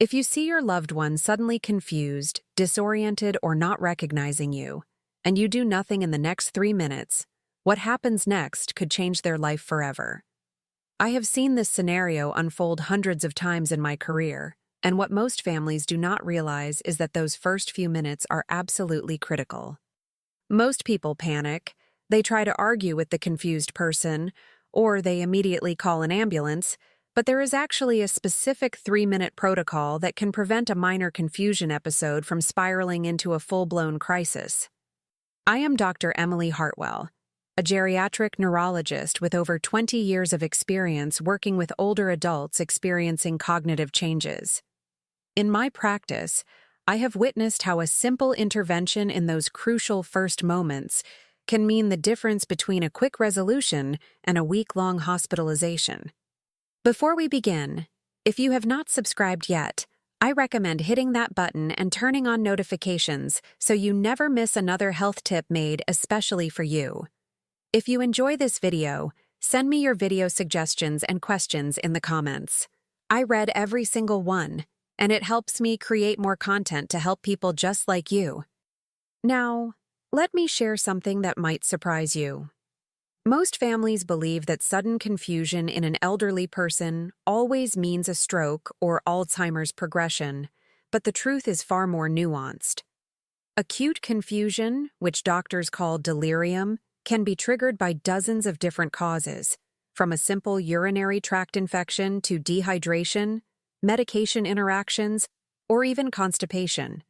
If you see your loved one suddenly confused, disoriented, or not recognizing you, and you do nothing in the next 3 minutes, what happens next could change their life forever. I have seen this scenario unfold hundreds of times in my career, and what most families do not realize is that those first few minutes are absolutely critical. Most people panic, they try to argue with the confused person, or they immediately call an ambulance, but there is actually a specific 3-minute protocol that can prevent a minor confusion episode from spiraling into a full-blown crisis. I am Dr. Emily Hartwell, a geriatric neurologist with over 20 years of experience working with older adults experiencing cognitive changes. In my practice, I have witnessed how a simple intervention in those crucial first moments can mean the difference between a quick resolution and a week-long hospitalization. Before we begin, if you have not subscribed yet, I recommend hitting that button and turning on notifications so you never miss another health tip made especially for you. If you enjoy this video, send me your video suggestions and questions in the comments. I read every single one, and it helps me create more content to help people just like you. Now, let me share something that might surprise you. Most families believe that sudden confusion in an elderly person always means a stroke or Alzheimer's progression, but the truth is far more nuanced. Acute confusion, which doctors call delirium, can be triggered by dozens of different causes, from a simple urinary tract infection to dehydration, medication interactions, or even constipation.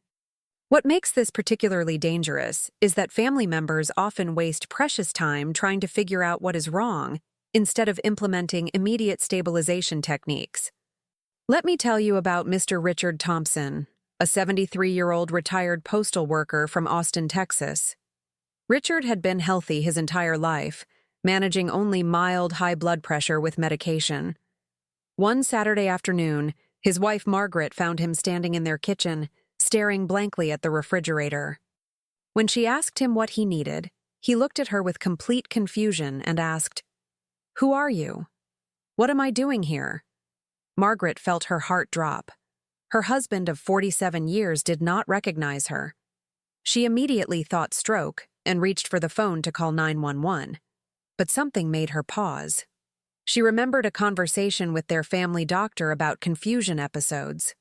What makes this particularly dangerous is that family members often waste precious time trying to figure out what is wrong instead of implementing immediate stabilization techniques. Let me tell you about Mr. Richard Thompson, a 73-year-old retired postal worker from Austin, Texas. Richard had been healthy his entire life, managing only mild high blood pressure with medication. One Saturday afternoon, his wife Margaret found him standing in their kitchen, staring blankly at the refrigerator. When she asked him what he needed, he looked at her with complete confusion and asked, "Who are you? What am I doing here?" Margaret felt her heart drop. Her husband of 47 years did not recognize her. She immediately thought stroke and reached for the phone to call 911. But something made her pause. She remembered a conversation with their family doctor about confusion episodes.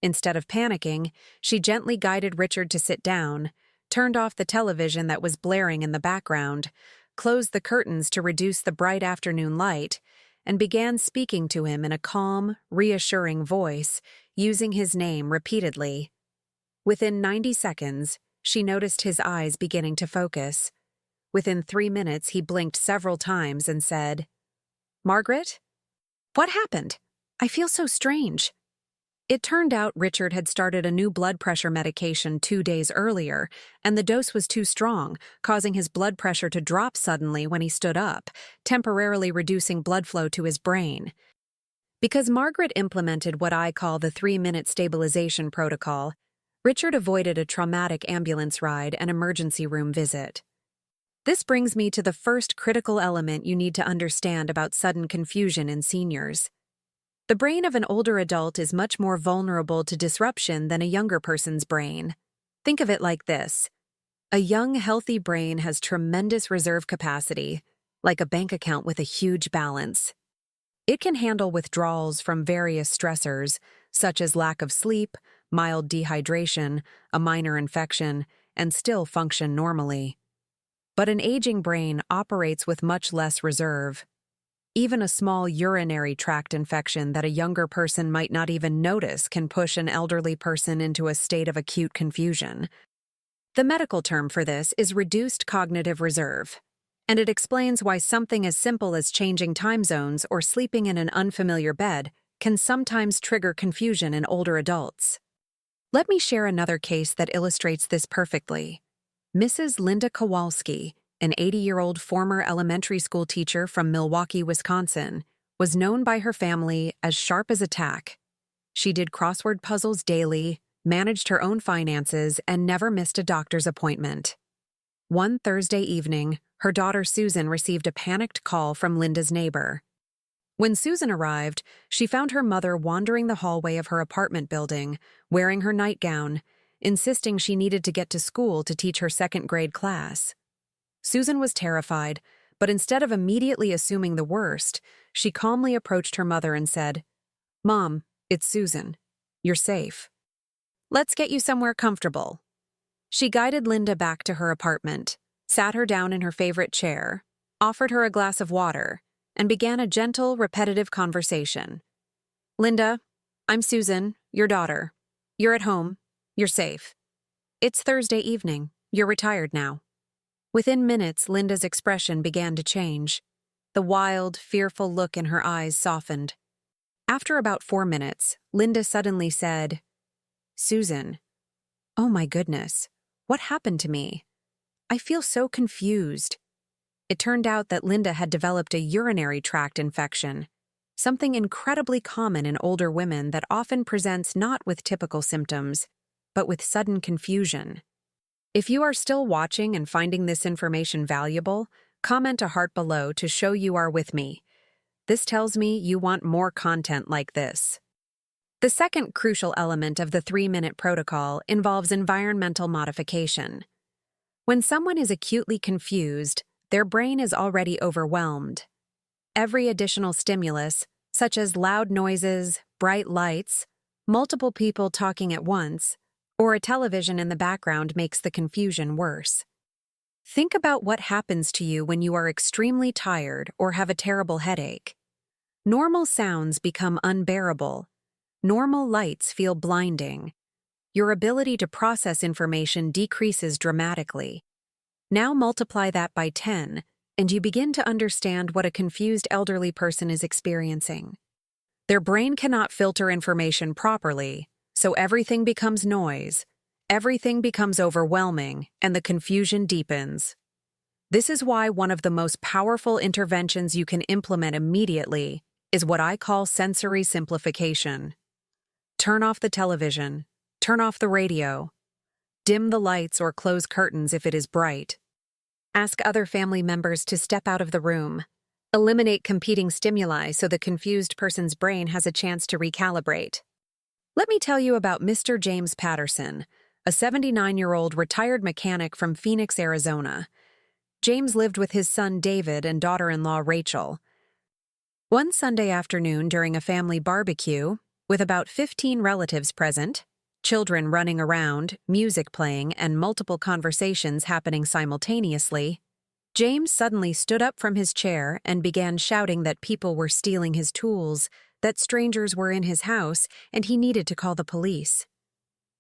Instead of panicking, she gently guided Richard to sit down, turned off the television that was blaring in the background, closed the curtains to reduce the bright afternoon light, and began speaking to him in a calm, reassuring voice, using his name repeatedly. Within 90 seconds, she noticed his eyes beginning to focus. Within 3 minutes, he blinked several times and said, "Margaret? What happened? I feel so strange." It turned out Richard had started a new blood pressure medication 2 days earlier, and the dose was too strong, causing his blood pressure to drop suddenly when he stood up, temporarily reducing blood flow to his brain. Because Margaret implemented what I call the 3-minute stabilization protocol, Richard avoided a traumatic ambulance ride and emergency room visit. This brings me to the first critical element you need to understand about sudden confusion in seniors. The brain of an older adult is much more vulnerable to disruption than a younger person's brain. Think of it like this. A young, healthy brain has tremendous reserve capacity, like a bank account with a huge balance. It can handle withdrawals from various stressors, such as lack of sleep, mild dehydration, a minor infection, and still function normally. But an aging brain operates with much less reserve. Even a small urinary tract infection that a younger person might not even notice can push an elderly person into a state of acute confusion. The medical term for this is reduced cognitive reserve, and it explains why something as simple as changing time zones or sleeping in an unfamiliar bed can sometimes trigger confusion in older adults. Let me share another case that illustrates this perfectly. Mrs. Linda Kowalski, an 80-year-old former elementary school teacher from Milwaukee, Wisconsin, was known by her family as sharp as a tack. She did crossword puzzles daily, managed her own finances, and never missed a doctor's appointment. One Thursday evening, her daughter Susan received a panicked call from Linda's neighbor. When Susan arrived, she found her mother wandering the hallway of her apartment building, wearing her nightgown, insisting she needed to get to school to teach her second-grade class. Susan was terrified, but instead of immediately assuming the worst, she calmly approached her mother and said, "Mom, it's Susan. You're safe. Let's get you somewhere comfortable." She guided Linda back to her apartment, sat her down in her favorite chair, offered her a glass of water, and began a gentle, repetitive conversation. "Linda, I'm Susan, your daughter. You're at home. You're safe. It's Thursday evening. You're retired now." Within minutes, Linda's expression began to change. The wild, fearful look in her eyes softened. After about 4 minutes, Linda suddenly said, "Susan, oh my goodness, what happened to me? I feel so confused." It turned out that Linda had developed a urinary tract infection, something incredibly common in older women that often presents not with typical symptoms, but with sudden confusion. If you are still watching and finding this information valuable, comment a heart below to show you are with me. This tells me you want more content like this. The second crucial element of the 3-minute protocol involves environmental modification. When someone is acutely confused, their brain is already overwhelmed. Every additional stimulus, such as loud noises, bright lights, multiple people talking at once, or a television in the background makes the confusion worse. Think about what happens to you when you are extremely tired or have a terrible headache. Normal sounds become unbearable. Normal lights feel blinding. Your ability to process information decreases dramatically. Now multiply that by 10, and you begin to understand what a confused elderly person is experiencing. Their brain cannot filter information properly, so everything becomes noise, everything becomes overwhelming, and the confusion deepens. This is why one of the most powerful interventions you can implement immediately is what I call sensory simplification. Turn off the television, turn off the radio, dim the lights or close curtains if it is bright. Ask other family members to step out of the room. Eliminate competing stimuli so the confused person's brain has a chance to recalibrate. Let me tell you about Mr. James Patterson, a 79-year-old retired mechanic from Phoenix, Arizona. James lived with his son David and daughter-in-law Rachel. One Sunday afternoon during a family barbecue, with about 15 relatives present, children running around, music playing, and multiple conversations happening simultaneously, James suddenly stood up from his chair and began shouting that people were stealing his tools, that strangers were in his house, and he needed to call the police.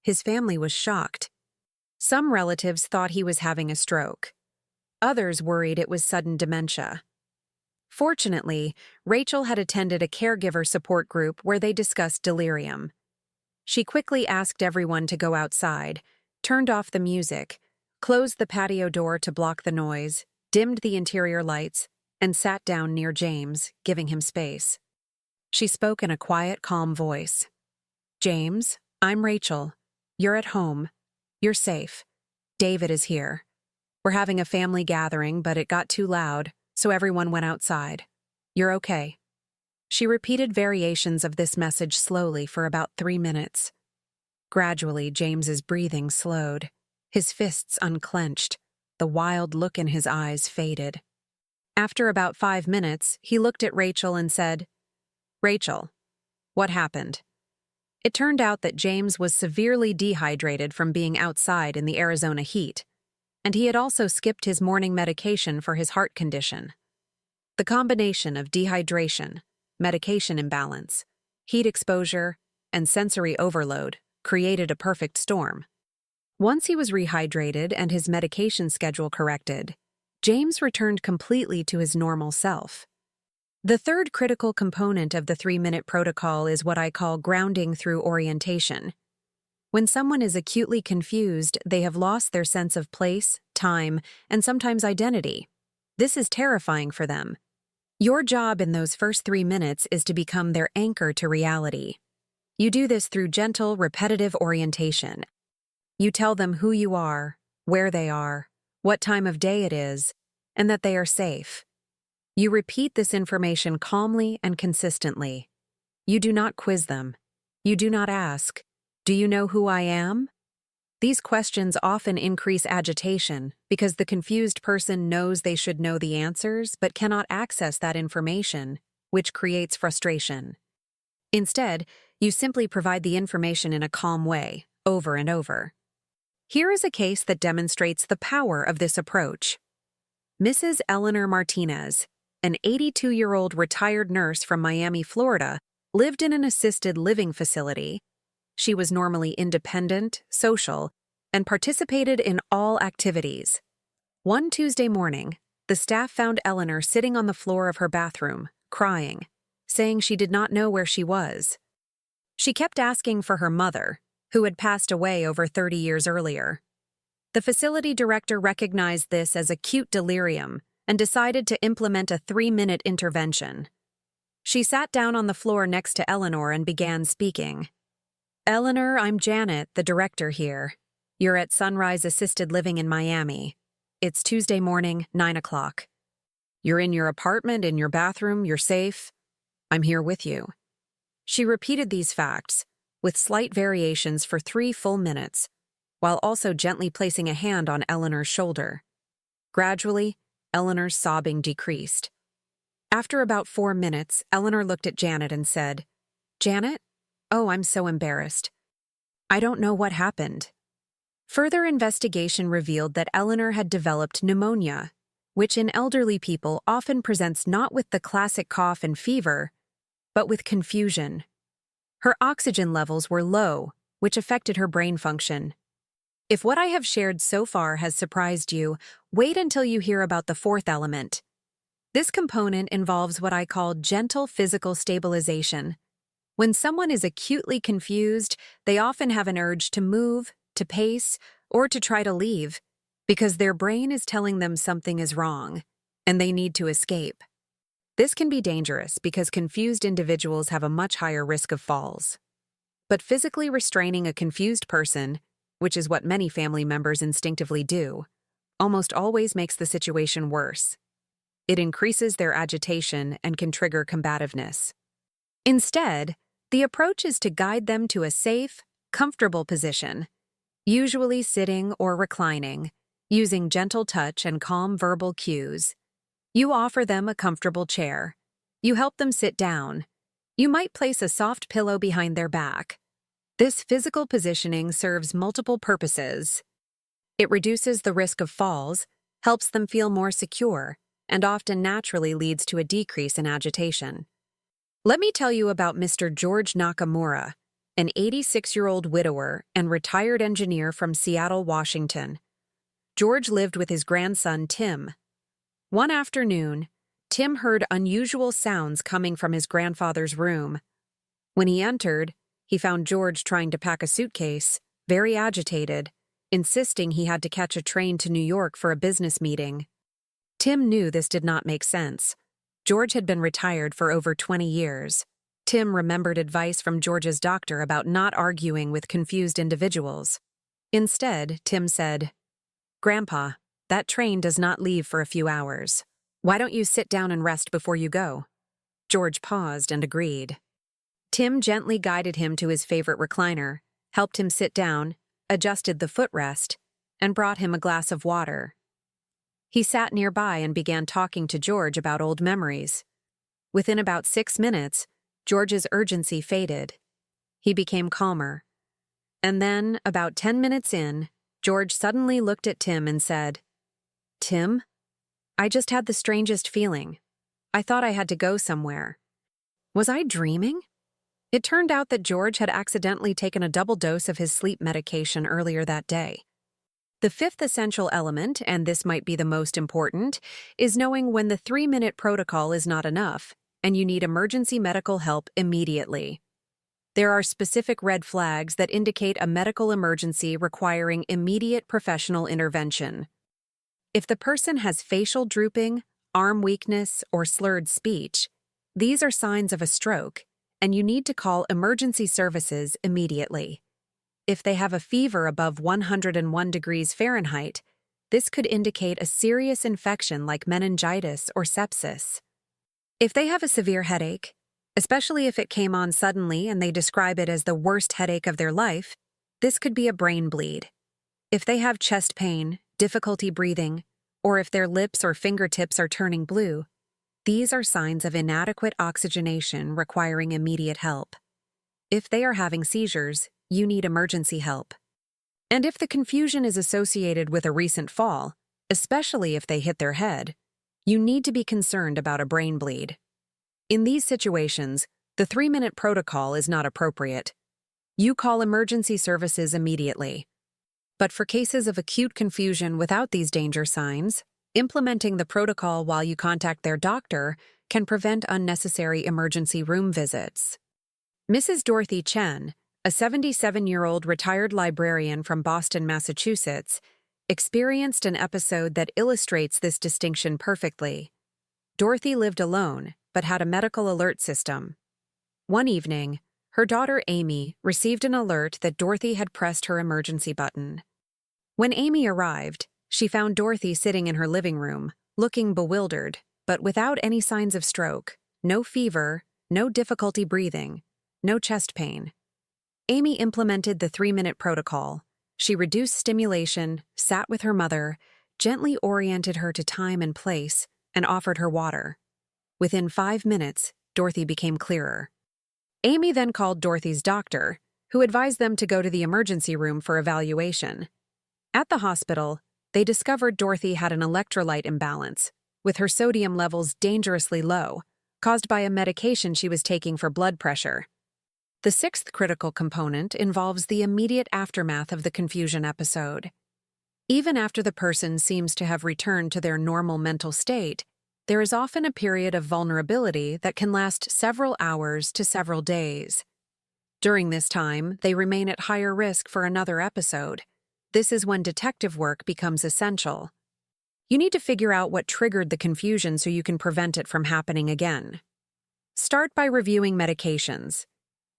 His family was shocked. Some relatives thought he was having a stroke. Others worried it was sudden dementia. Fortunately, Rachel had attended a caregiver support group where they discussed delirium. She quickly asked everyone to go outside, turned off the music, closed the patio door to block the noise, dimmed the interior lights, and sat down near James, giving him space. She spoke in a quiet, calm voice. "James, I'm Rachel. You're at home. You're safe. David is here. We're having a family gathering, but it got too loud, so everyone went outside. You're okay." She repeated variations of this message slowly for about 3 minutes. Gradually, James's breathing slowed. His fists unclenched. The wild look in his eyes faded. After about 5 minutes, he looked at Rachel and said, "Rachel, what happened?" It turned out that James was severely dehydrated from being outside in the Arizona heat, and he had also skipped his morning medication for his heart condition. The combination of dehydration, medication imbalance, heat exposure, and sensory overload created a perfect storm. Once he was rehydrated and his medication schedule corrected, James returned completely to his normal self. The third critical component of the 3-minute protocol is what I call grounding through orientation. When someone is acutely confused, they have lost their sense of place, time, and sometimes identity. This is terrifying for them. Your job in those first 3 minutes is to become their anchor to reality. You do this through gentle, repetitive orientation. You tell them who you are, where they are, what time of day it is, and that they are safe. You repeat this information calmly and consistently. You do not quiz them. You do not ask, "Do you know who I am?" These questions often increase agitation because the confused person knows they should know the answers but cannot access that information, which creates frustration. Instead, you simply provide the information in a calm way, over and over. Here is a case that demonstrates the power of this approach. Mrs. Eleanor Martinez, an 82-year-old retired nurse from Miami, Florida, lived in an assisted living facility. She was normally independent, social, and participated in all activities. One Tuesday morning, the staff found Eleanor sitting on the floor of her bathroom, crying, saying she did not know where she was. She kept asking for her mother, who had passed away over 30 years earlier. The facility director recognized this as acute delirium and decided to implement a 3-minute intervention. She sat down on the floor next to Eleanor and began speaking. "Eleanor, I'm Janet, the director here. You're at Sunrise Assisted Living in Miami. It's Tuesday morning, 9 o'clock. You're in your apartment, in your bathroom, you're safe. I'm here with you." She repeated these facts, with slight variations for 3 full minutes, while also gently placing a hand on Eleanor's shoulder. Gradually, Eleanor's sobbing decreased. After about 4 minutes, Eleanor looked at Janet and said, "Janet? Oh, I'm so embarrassed. I don't know what happened." Further investigation revealed that Eleanor had developed pneumonia, which in elderly people often presents not with the classic cough and fever, but with confusion. Her oxygen levels were low, which affected her brain function. If what I have shared so far has surprised you, wait until you hear about the fourth element. This component involves what I call gentle physical stabilization. When someone is acutely confused, they often have an urge to move, to pace, or to try to leave, because their brain is telling them something is wrong, and they need to escape. This can be dangerous because confused individuals have a much higher risk of falls. But physically restraining a confused person, which is what many family members instinctively do, almost always makes the situation worse. It increases their agitation and can trigger combativeness. Instead, the approach is to guide them to a safe, comfortable position, usually sitting or reclining, using gentle touch and calm verbal cues. You offer them a comfortable chair. You help them sit down. You might place a soft pillow behind their back. This physical positioning serves multiple purposes. It reduces the risk of falls, helps them feel more secure, and often naturally leads to a decrease in agitation. Let me tell you about Mr. George Nakamura, an 86-year-old widower and retired engineer from Seattle, Washington. George lived with his grandson, Tim. One afternoon, Tim heard unusual sounds coming from his grandfather's room. When he entered, he found George trying to pack a suitcase, very agitated, insisting he had to catch a train to New York for a business meeting. Tim knew this did not make sense. George had been retired for over 20 years. Tim remembered advice from George's doctor about not arguing with confused individuals. Instead, Tim said, "Grandpa, that train does not leave for a few hours. Why don't you sit down and rest before you go?" George paused and agreed. Tim gently guided him to his favorite recliner, helped him sit down, adjusted the footrest, and brought him a glass of water. He sat nearby and began talking to George about old memories. Within about 6 minutes, George's urgency faded. He became calmer. And then, about 10 minutes in, George suddenly looked at Tim and said, "Tim, I just had the strangest feeling. I thought I had to go somewhere. Was I dreaming?" It turned out that George had accidentally taken a double dose of his sleep medication earlier that day. The fifth essential element, and this might be the most important, is knowing when the 3-minute protocol is not enough and you need emergency medical help immediately. There are specific red flags that indicate a medical emergency requiring immediate professional intervention. If the person has facial drooping, arm weakness, or slurred speech, these are signs of a stroke, and you need to call emergency services immediately. If they have a fever above 101 degrees Fahrenheit, this could indicate a serious infection like meningitis or sepsis. If they have a severe headache, especially if it came on suddenly and they describe it as the worst headache of their life, this could be a brain bleed. If they have chest pain, difficulty breathing, or if their lips or fingertips are turning blue, these are signs of inadequate oxygenation requiring immediate help. If they are having seizures, you need emergency help. And if the confusion is associated with a recent fall, especially if they hit their head, you need to be concerned about a brain bleed. In these situations, the 3-minute protocol is not appropriate. You call emergency services immediately. But for cases of acute confusion without these danger signs, implementing the protocol while you contact their doctor can prevent unnecessary emergency room visits. Mrs. Dorothy Chen, a 77-year-old retired librarian from Boston, Massachusetts, experienced an episode that illustrates this distinction perfectly. Dorothy lived alone, but had a medical alert system. One evening, her daughter Amy received an alert that Dorothy had pressed her emergency button. When Amy arrived, she found Dorothy sitting in her living room, looking bewildered, but without any signs of stroke, no fever, no difficulty breathing, no chest pain. Amy implemented the 3-minute protocol. She reduced stimulation, sat with her mother, gently oriented her to time and place, and offered her water. Within 5 minutes, Dorothy became clearer. Amy then called Dorothy's doctor, who advised them to go to the emergency room for evaluation. At the hospital, they discovered Dorothy had an electrolyte imbalance, with her sodium levels dangerously low, caused by a medication she was taking for blood pressure. The 6th critical component involves the immediate aftermath of the confusion episode. Even after the person seems to have returned to their normal mental state, there is often a period of vulnerability that can last several hours to several days. During this time, they remain at higher risk for another episode. This is when detective work becomes essential. You need to figure out what triggered the confusion so you can prevent it from happening again. Start by reviewing medications.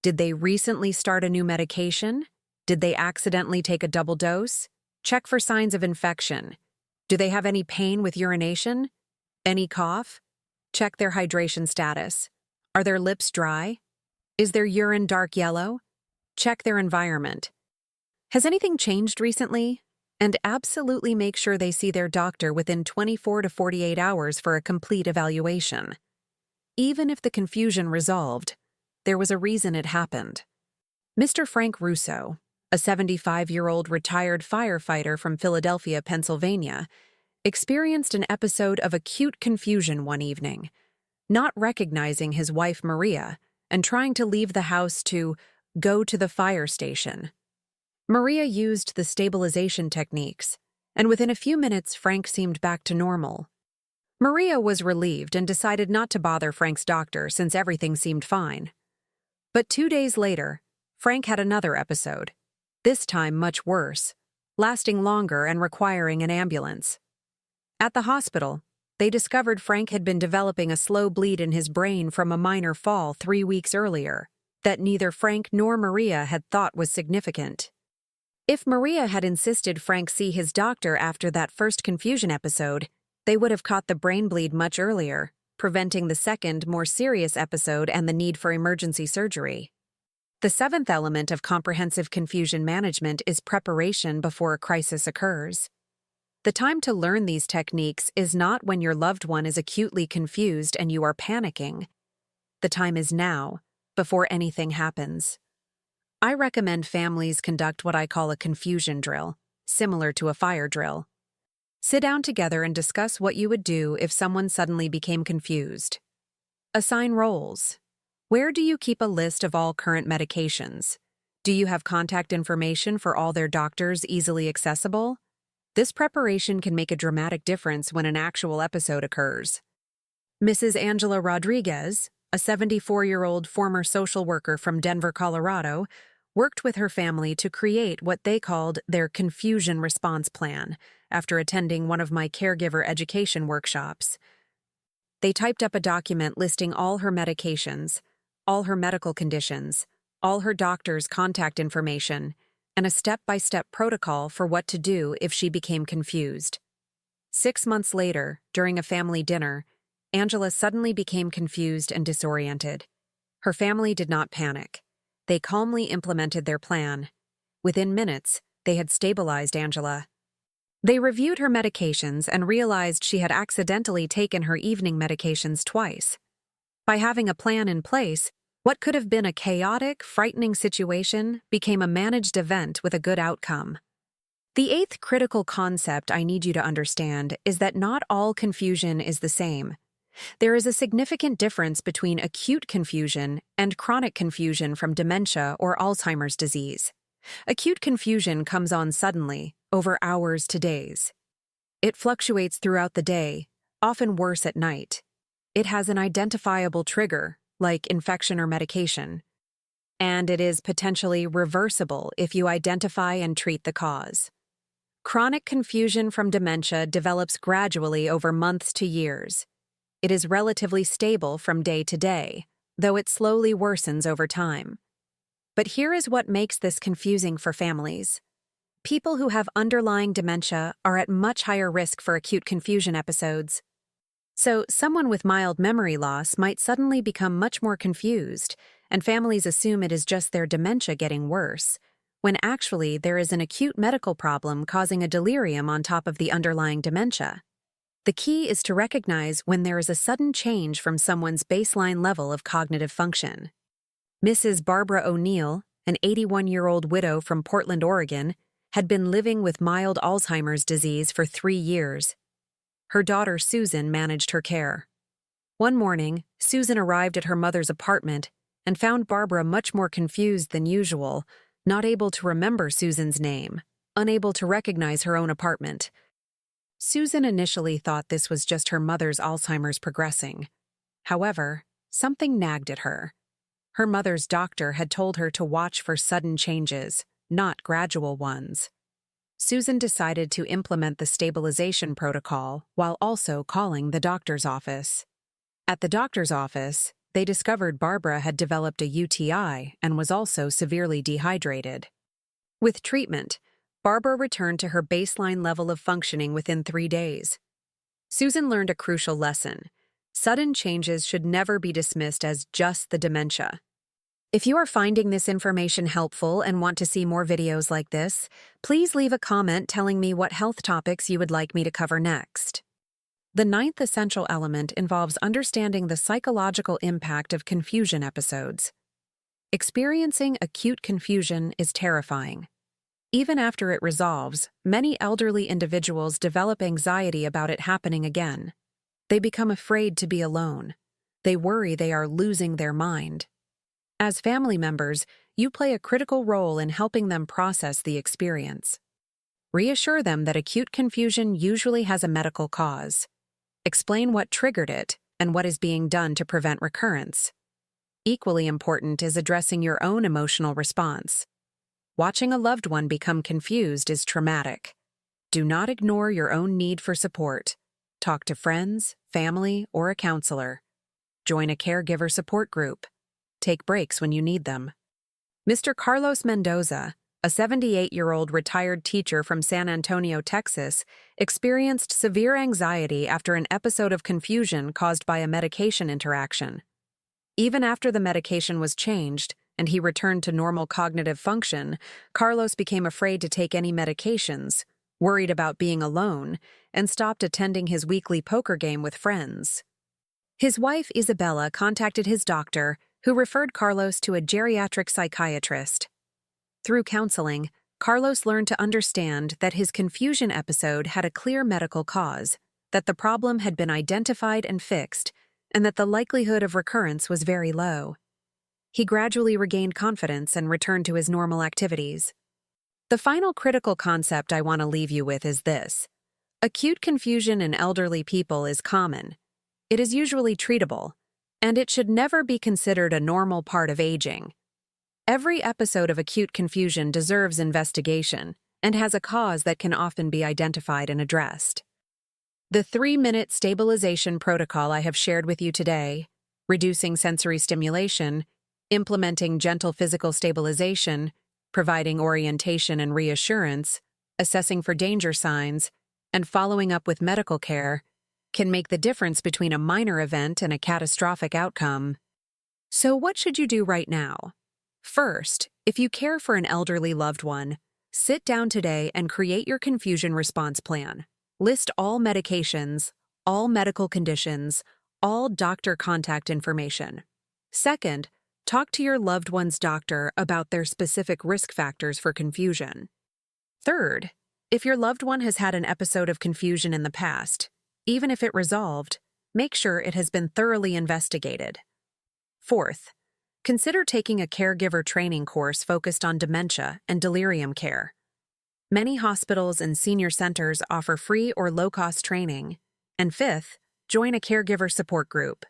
Did they recently start a new medication? Did they accidentally take a double dose? Check for signs of infection. Do they have any pain with urination? Any cough? Check their hydration status. Are their lips dry? Is their urine dark yellow? Check their environment. Has anything changed recently? And absolutely make sure they see their doctor within 24 to 48 hours for a complete evaluation. Even if the confusion resolved, there was a reason it happened. Mr. Frank Russo, a 75-year-old retired firefighter from Philadelphia, Pennsylvania, experienced an episode of acute confusion one evening, not recognizing his wife Maria and trying to leave the house to go to the fire station. Maria used the stabilization techniques, and within a few minutes Frank seemed back to normal. Maria was relieved and decided not to bother Frank's doctor since everything seemed fine. But 2 days later, Frank had another episode, this time much worse, lasting longer and requiring an ambulance. At the hospital, they discovered Frank had been developing a slow bleed in his brain from a minor fall 3 weeks earlier that neither Frank nor Maria had thought was significant. If Maria had insisted Frank see his doctor after that first confusion episode, they would have caught the brain bleed much earlier, preventing the second, more serious episode and the need for emergency surgery. The 7th element of comprehensive confusion management is preparation before a crisis occurs. The time to learn these techniques is not when your loved one is acutely confused and you are panicking. The time is now, before anything happens. I recommend families conduct what I call a confusion drill, similar to a fire drill. Sit down together and discuss what you would do if someone suddenly became confused. Assign roles. Where do you keep a list of all current medications? Do you have contact information for all their doctors easily accessible? This preparation can make a dramatic difference when an actual episode occurs. Mrs. Angela Rodriguez, a 74-year-old former social worker from Denver, Colorado, worked with her family to create what they called their confusion response plan after attending one of my caregiver education workshops. They typed up a document listing all her medications, all her medical conditions, all her doctor's contact information, and a step-by-step protocol for what to do if she became confused. 6 months later, during a family dinner, Angela suddenly became confused and disoriented. Her family did not panic. They calmly implemented their plan. Within minutes, they had stabilized Angela. They reviewed her medications and realized she had accidentally taken her evening medications twice. By having a plan in place, what could have been a chaotic, frightening situation became a managed event with a good outcome. The eighth critical concept I need you to understand is that not all confusion is the same. There is a significant difference between acute confusion and chronic confusion from dementia or Alzheimer's disease. Acute confusion comes on suddenly, over hours to days. It fluctuates throughout the day, often worse at night. It has an identifiable trigger, like infection or medication, and it is potentially reversible if you identify and treat the cause. Chronic confusion from dementia develops gradually over months to years. It is relatively stable from day to day, though it slowly worsens over time. But here is what makes this confusing for families. People who have underlying dementia are at much higher risk for acute confusion episodes. So, someone with mild memory loss might suddenly become much more confused, and families assume it is just their dementia getting worse, when actually there is an acute medical problem causing a delirium on top of the underlying dementia. The key is to recognize when there is a sudden change from someone's baseline level of cognitive function. Mrs. Barbara O'Neill, an 81-year-old widow from Portland, Oregon, had been living with mild Alzheimer's disease for 3 years. Her daughter Susan managed her care. One morning, Susan arrived at her mother's apartment and found Barbara much more confused than usual, not able to remember Susan's name, unable to recognize her own apartment. Susan initially thought this was just her mother's Alzheimer's progressing. However, something nagged at her. Her mother's doctor had told her to watch for sudden changes, not gradual ones. Susan decided to implement the stabilization protocol while also calling the doctor's office. At the doctor's office, they discovered Barbara had developed a UTI and was also severely dehydrated. With treatment, Barbara returned to her baseline level of functioning within 3 days. Susan learned a crucial lesson. Sudden changes should never be dismissed as just the dementia. If you are finding this information helpful and want to see more videos like this, please leave a comment telling me what health topics you would like me to cover next. The ninth essential element involves understanding the psychological impact of confusion episodes. Experiencing acute confusion is terrifying. Even after it resolves, many elderly individuals develop anxiety about it happening again. They become afraid to be alone. They worry they are losing their mind. As family members, you play a critical role in helping them process the experience. Reassure them that acute confusion usually has a medical cause. Explain what triggered it and what is being done to prevent recurrence. Equally important is addressing your own emotional response. Watching a loved one become confused is traumatic. Do not ignore your own need for support. Talk to friends, family, or a counselor. Join a caregiver support group. Take breaks when you need them. Mr. Carlos Mendoza, a 78-year-old retired teacher from San Antonio, Texas, experienced severe anxiety after an episode of confusion caused by a medication interaction. Even after the medication was changed and he returned to normal cognitive function, Carlos became afraid to take any medications, worried about being alone, and stopped attending his weekly poker game with friends. His wife, Isabella, contacted his doctor, who referred Carlos to a geriatric psychiatrist. Through counseling, Carlos learned to understand that his confusion episode had a clear medical cause, that the problem had been identified and fixed, and that the likelihood of recurrence was very low. He gradually regained confidence and returned to his normal activities. The final critical concept I want to leave you with is this. Acute confusion in elderly people is common. It is usually treatable, and it should never be considered a normal part of aging. Every episode of acute confusion deserves investigation and has a cause that can often be identified and addressed. The 3-minute stabilization protocol I have shared with you today, reducing sensory stimulation, implementing gentle physical stabilization, providing orientation and reassurance, assessing for danger signs, and following up with medical care, can make the difference between a minor event and a catastrophic outcome. So what should you do right now? First, if you care for an elderly loved one, sit down today and create your confusion response plan. List all medications, all medical conditions, all doctor contact information. Second, talk to your loved one's doctor about their specific risk factors for confusion. Third, if your loved one has had an episode of confusion in the past, even if it resolved, make sure it has been thoroughly investigated. Fourth, consider taking a caregiver training course focused on dementia and delirium care. Many hospitals and senior centers offer free or low-cost training. And fifth, join a caregiver support group.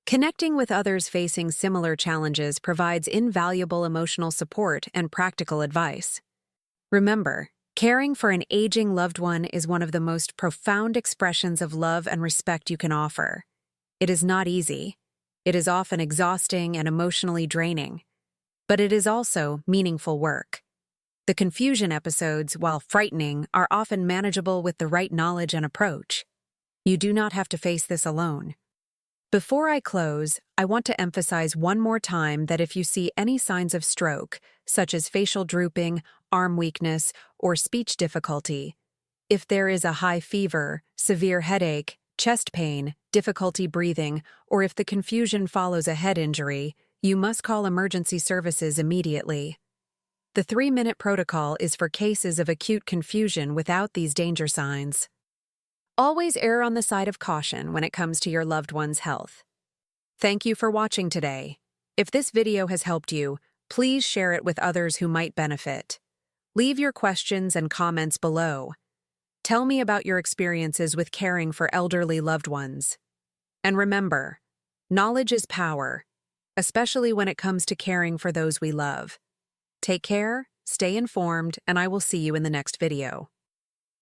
Connecting with others facing similar challenges provides invaluable emotional support and practical advice. Remember, caring for an aging loved one is one of the most profound expressions of love and respect you can offer. It is not easy. It is often exhausting and emotionally draining. But it is also meaningful work. The confusion episodes, while frightening, are often manageable with the right knowledge and approach. You do not have to face this alone. Before I close, I want to emphasize one more time that if you see any signs of stroke, such as facial drooping, arm weakness, or speech difficulty, if there is a high fever, severe headache, chest pain, difficulty breathing, or if the confusion follows a head injury, you must call emergency services immediately. The 3-minute protocol is for cases of acute confusion without these danger signs. Always err on the side of caution when it comes to your loved one's health. Thank you for watching today. If this video has helped you, please share it with others who might benefit. Leave your questions and comments below. Tell me about your experiences with caring for elderly loved ones. And remember, knowledge is power, especially when it comes to caring for those we love. Take care, stay informed, and I will see you in the next video.